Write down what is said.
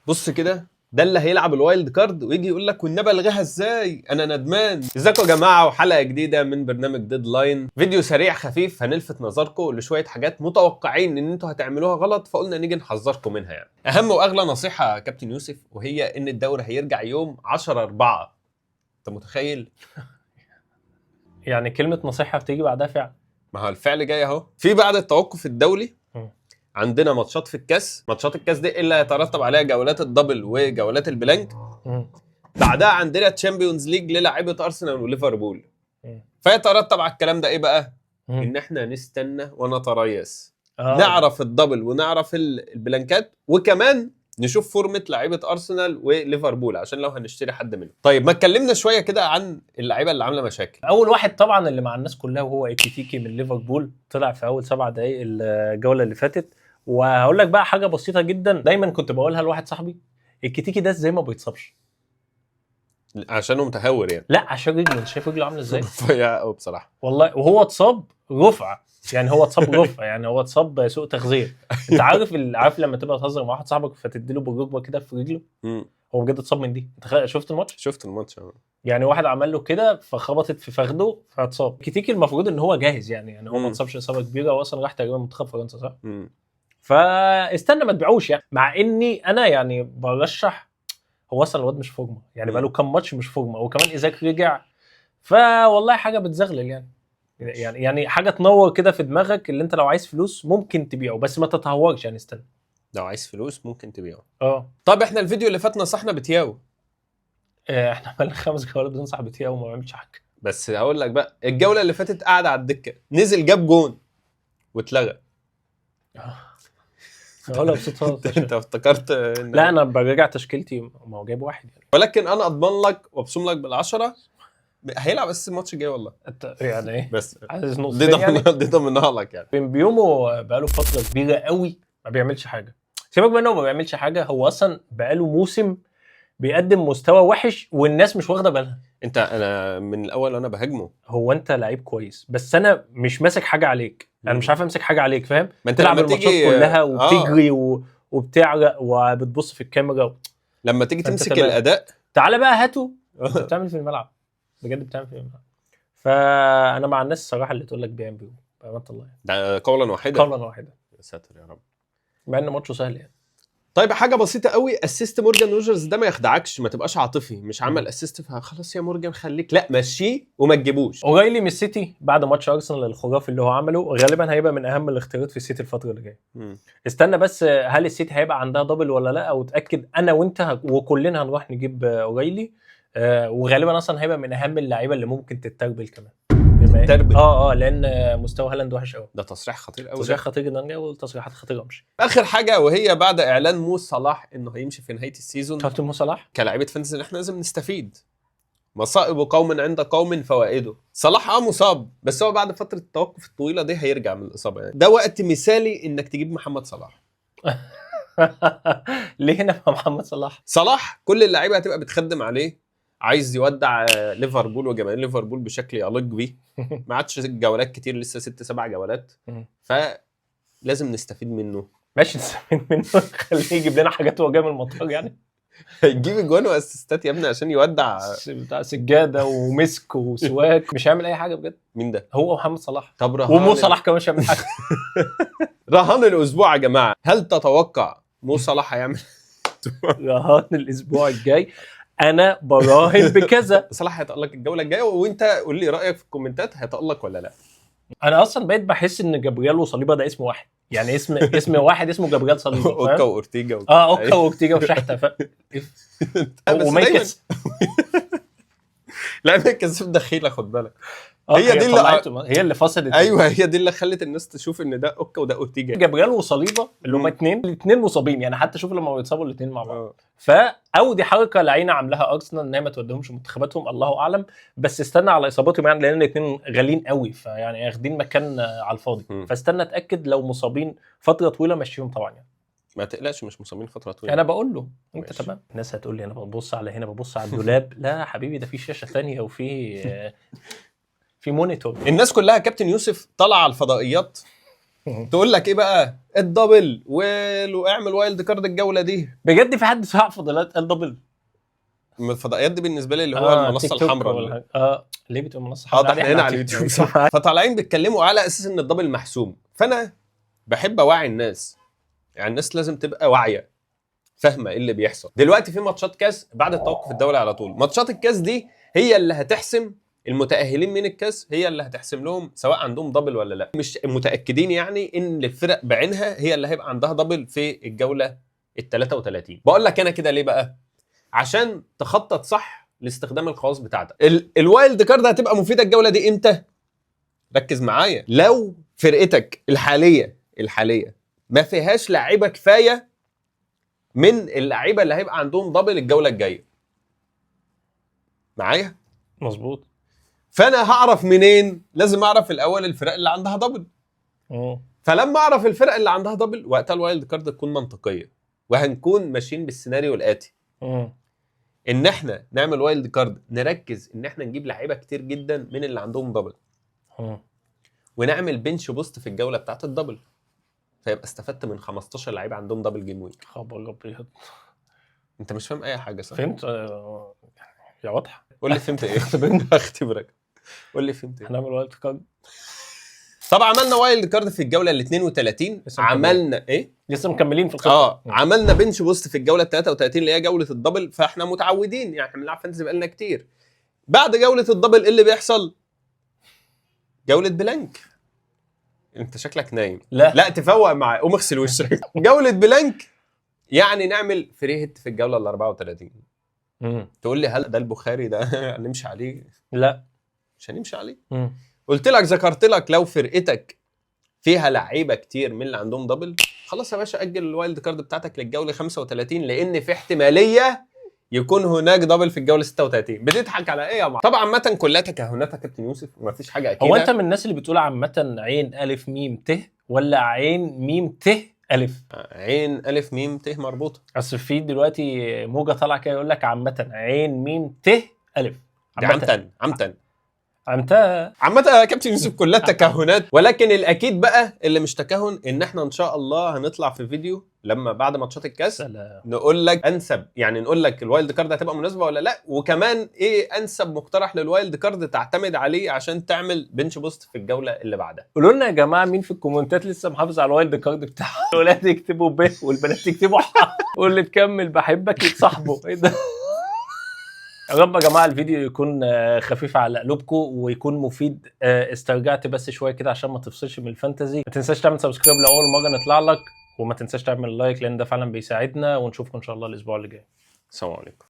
بص كده، ده اللي هيلعب الوايلد كارد ويجي يقول لك والنبي الغاها ازاي، انا ندمان. ازيكم يا جماعه، وحلقه جديده من برنامج ديدلاين. فيديو سريع خفيف هنلفت نظركم لشويه حاجات متوقعين ان انتوا هتعملوها غلط، فقلنا نيجي نحذركم منها. يعني اهم واغلى نصيحه يا كابتن يوسف، وهي ان الدوري هيرجع يوم 10/4. انت متخيل؟ يعني كلمة نصيحة بتيجي بعدها فعل. ما هو الفعل جاي اهو. في بعد التوقف الدولي عندنا ماتشات في الكاس. ماتشات الكاس دي اللي هيترتب عليها جولات الدبل وجولات البلانك. بعدها عندنا تشامبيونز ليج للاعيبه ارسنال وليفربول. فيترتب على الكلام ده ايه بقى؟ ان احنا نستنى ونتريث. نعرف الدبل ونعرف البلانكات، وكمان نشوف فورمه لعيبه ارسنال وليفربول عشان لو هنشتري حد منهم. طيب ما اتكلمنا شويه كده عن اللعيبه اللي عامله مشاكل. اول واحد طبعا اللي مع الناس كلها وهو ايكيتيكي من ليفربول، طلع في اول 7 دقائق الجوله اللي فاتت. وهقول لك بقى حاجه بسيطه جدا، دايما كنت بقولها لواحد صاحبي: ايكيتيكي ده ازاي ما بيتصابش؟ عشانه متهور يعني؟ لا، عشان رجله. انت شايف رجله عامله ازاي؟ رفيع قوي بصراحه والله. وهو اتصاب رفع، يعني هو اتصاب رفع، يعني هو اتصاب سوء تغذيه. انت عارف لما تبقى تهزر مع واحد صاحبك فتديله بالركبه كده في رجله؟ هو بجد اتصاب من دي. انت شفت الماتش؟ شفت الماتش. يعني واحد عمل له كده فخبطت في فخده فاتصاب. كيتيكي المفروض ان هو جاهز، يعني هو ما اتصابش اصابه كبيره، واصلا راح تقريبا منتخب فرنسا، صح؟ فاستنى ما تبيعوش يعني. مع اني انا يعني برشح، هو اصلا الواد مش فورمه، يعني بقى له كام ماتش مش فورمه، وكمان ايزاك رجع، فوالله حاجه بتزغلل يعني حاجه تنور كده في دماغك، اللي انت لو عايز فلوس ممكن تبيعه، بس ما تتهورش يعني، استنى. لو عايز فلوس ممكن تبيعه. طب احنا الفيديو اللي فات نصحنا بتياو. احنا عملنا 5 جولات بننصح بتياو وما بيعملش حاجه. بس هقول لك بقى، الجوله اللي فاتت قعد على الدكه، نزل جاب جون واتلغى. ولا بصوت انت افتكرت لا، انا برجع تشكيلتي، ما هو جايب واحد يعني. ولكن انا اضمن لك وابصم لك بالعشرة هيلعب بس الماتش الجاي والله. يعني ايه بس عايز نقطتين يعني؟ دي ضمنها لك يعني. بيومو بقاله فتره كبيره قوي ما بيعملش حاجه. سيبك منه ما بيعملش حاجه، هو اصلا بقاله موسم بيقدم مستوى وحش والناس مش واخده بالها. انا من الاول انا بهاجمه. هو انت لعيب كويس، بس انا مش ماسك حاجه عليك، انا مش عارف امسك حاجه عليك، فاهم؟ ما انت تلعب الماتشات كلها وبتجري وبتعرق وبتبص في الكاميرا لما تيجي تمسك الاداء. تعالى بقى هاته. انت بتعمل في الملعب بجد، بتعمل في الملعب. فانا مع الناس الصراحه اللي تقول لك بيعمل بيهم بامانه الله يعني. ده قولا واحدا. قولا واحدا. يا ساتر يا رب. مع ان ماتشه سهل يعني. طيب حاجه بسيطه قوي، اسيست مورجان روجرز ده ما يخدعكش، ما تبقاش عاطفي. مش عمل اسيست فخلاص يا مورجان خليك، لا مشيه وما تجيبوش. اورايلي من السيتي بعد ماتش ارسنال الخرافي اللي هو عمله، غالبا هيبقى من اهم الاختيارات في السيتي الفتره اللي جايه. استنى بس، هل السيتي هيبقى عندها دبل ولا لا؟ او اتاكد انا وانت وكلنا هنروح نجيب اورايلي. وغالبا اصلا هيبقى من اهم اللعيبه اللي ممكن تتربل كمان. لان مستوى هالاند وحش قوي. ده تصريح خطير قوي. تصريح خطير جدا، والتصريحات خطيره مش. اخر حاجه، وهي بعد اعلان مو صلاح انه هيمشي في نهايه السيزون. شفت مو صلاح كلاعيبه فانتزي احنا لازم نستفيد. مصائب قوم عند قوم فوائده. صلاح مصاب، بس هو بعد فتره التوقف الطويله دي هيرجع من الاصابه يعني. ده وقت مثالي انك تجيب محمد صلاح. ليه هنا محمد صلاح كل اللعيبه هتبقى بتخدم عليه، عايز يودع ليفربول وجماهير ليفربول بشكل يليق بيه. ما عادش جولات كتير، لسه 6-7 جولات، فلازم نستفيد منه. ماشي نستفيد منه. خليه يجيب لنا حاجات وهو جاي من المطار يعني. هيجيب اجوان واسيستات يا ابني عشان يودع بتاع سجاده ومسك وسواك. مش هيعمل اي حاجه بجد. مين ده؟ هو محمد صلاح. طب ومو صلاح كمان مش هيعمل حاجه. رهان الاسبوع يا جماعه، هل تتوقع مو صلاح هيعمل؟ رهان الاسبوع الجاي انا براهن بكذا. صلاح هيتألق الجوله الجايه، وانت قول لي رايك في الكومنتات، هيتألق ولا لا؟ انا اصلا بقيت بحس ان جابرييل وصليبا ده اسم واحد، يعني اسم واحد اسمه جابرييل صليبا. اوكا واورتيجا اوكا واورتيجا وشحته وميكس. لا ميكس دخيله، خد بالك. هي اللي فصلت. ايوه هي دي اللي خلت الناس تشوف ان ده اوكا وده اورتيجا. جابرييل وصليبا اللي هم الاثنين مصابين يعني، حتى شوف لما بيتصابوا الاثنين مع بعض. او دي حركه لعينه عاملاها ارسنال ان هي ما توديهمش منتخباتهم، الله اعلم. بس استنى على اصاباتهم يعني، لان الاثنين غاليين قوي، فيعني واخدين مكان على الفاضي. فاستنى اتاكد لو مصابين فتره طويله مشيهم طبعا يعني. ما تقلقش، مش مصابين فتره طويله. انا بقول له انت تمام. الناس هتقول لي انا ببص على هنا، ببص على الدولاب. لا حبيبي، ده في شاشه ثانيه وفي مونيتور. الناس كلها كابتن يوسف طلع على الفضائيات تقول لك ايه بقى الدبل واعمل وايلد كارد الجوله دي. بجد في حد ساعة فضلات قال دبل؟ من الفضائيات دي بالنسبه لي اللي هو المنصه تيك توك الحمراء ولا ليه بتقول منصه ده حمراء؟ احنا هنا على اليوتيوب صح. فطالعين بيتكلموا على اساس ان الدبل محسوم، فانا بحب اوعي الناس، يعني الناس لازم تبقى واعيه فاهمه ايه اللي بيحصل دلوقتي في ماتشات كاس بعد التوقف الدولي على طول. ماتشات الكاس دي هي اللي هتحسم المتاهلين من الكاس، هي اللي هتحسم لهم سواء عندهم دبل ولا لا. مش متاكدين يعني ان الفرق بعينها هي اللي هيبقى عندها دبل في الجوله ال 33. بقول لك انا كده ليه بقى؟ عشان تخطط صح لاستخدام الخواص بتاعتك. الوايلد كارد هتبقى مفيده الجوله دي امتى؟ ركز معايا. لو فرقتك الحاليه ما فيهاش لعيبه كفايه من اللعيبه اللي هيبقى عندهم دبل الجوله الجايه. معايا؟ مظبوط. فانا هعرف منين؟ لازم اعرف الاول الفرق اللي عندها دبل. فلما اعرف الفرق اللي عندها دبل وقتها الوايلد كارد تكون منطقيه، وهنكون ماشيين بالسيناريو الاتي. ان احنا نعمل وايلد كارد نركز ان احنا نجيب لعيبه كتير جدا من اللي عندهم دبل، ونعمل بنش بوست في الجوله بتاعت الدبل، فيبقى استفدت من 15 لعيبه عندهم دبل جيم ويك. خبر ابيض. انت مش فاهم اي حاجه صح؟ فهمت يا واضحه. قول لي فهمت ايه؟ اختبرك. قول لي فهمت ايه؟ هنعمل وايلد كارد. طب عملنا وايلد كارد في الجوله ال 32. عملنا ايه؟ لسه مكملين في الخطه. عملنا بنش بوست في الجوله ال 33 اللي هي جوله الدبل، فاحنا متعودين يعني احنا بنلعب فانتزي بقالنا كتير. بعد جوله الدبل ايه اللي بيحصل؟ جوله بلانك. انت شكلك نايم. لا تفوق معايا، قوم اغسل وشك. جوله بلانك يعني نعمل فري هيت في الجوله ال 34. تقول لي هل ده البخاري ده هنمشي عليه؟ لا مش هنمشي عليه. قلت لك ذكرت لك لو فرقتك فيها لعيبه كتير من اللي عندهم دبل، خلاص يا باشا اجل الوايلد كارد بتاعتك للجوله 35، لان في احتماليه يكون هناك دبل في الجوله 36. بتضحك على ايه يا معلم؟ طبعا عامه كلها تكهنات يا كابتن يوسف ومفيش حاجه اكيد. هو انت من الناس اللي بتقول عامه عين الف ميم ت ولا عين ميم ت الف؟ عين الف ميم ت مربوطه. اصل في دلوقتي موجه طالعه كده يقول لك عامه عين ميم ت الف. عامة يا كابتن يوسف كلها تكهنات، ولكن الاكيد بقى اللي مش تكهن ان احنا ان شاء الله هنطلع في فيديو لما بعد ماتشات الكاس نقول لك انسب، يعني نقول لك الوايلد كارد هتبقى مناسبه ولا لا، وكمان ايه انسب مقترح للوايلد كارد تعتمد عليه عشان تعمل بنش بوست في الجوله اللي بعدها. قولوا لنا يا جماعه مين في الكومنتات لسه محافظ على الوايلد كارد بتاعه. الولاد يكتبوا ب والبنات يكتبوا ح، واللي تكمل بحبك يتصاحبوا. ايه ده؟ يا رب يا جماعه الفيديو يكون خفيف على قلوبكم ويكون مفيد. استرجعت بس شويه كده عشان ما تفصلش من الفانتزي. ما تنساش تعمل سبسكرايب لاول مره نطلع لك، وما تنساش تعمل لايك لان ده فعلا بيساعدنا، ونشوفكم ان شاء الله الاسبوع اللي جاي. السلام عليكم.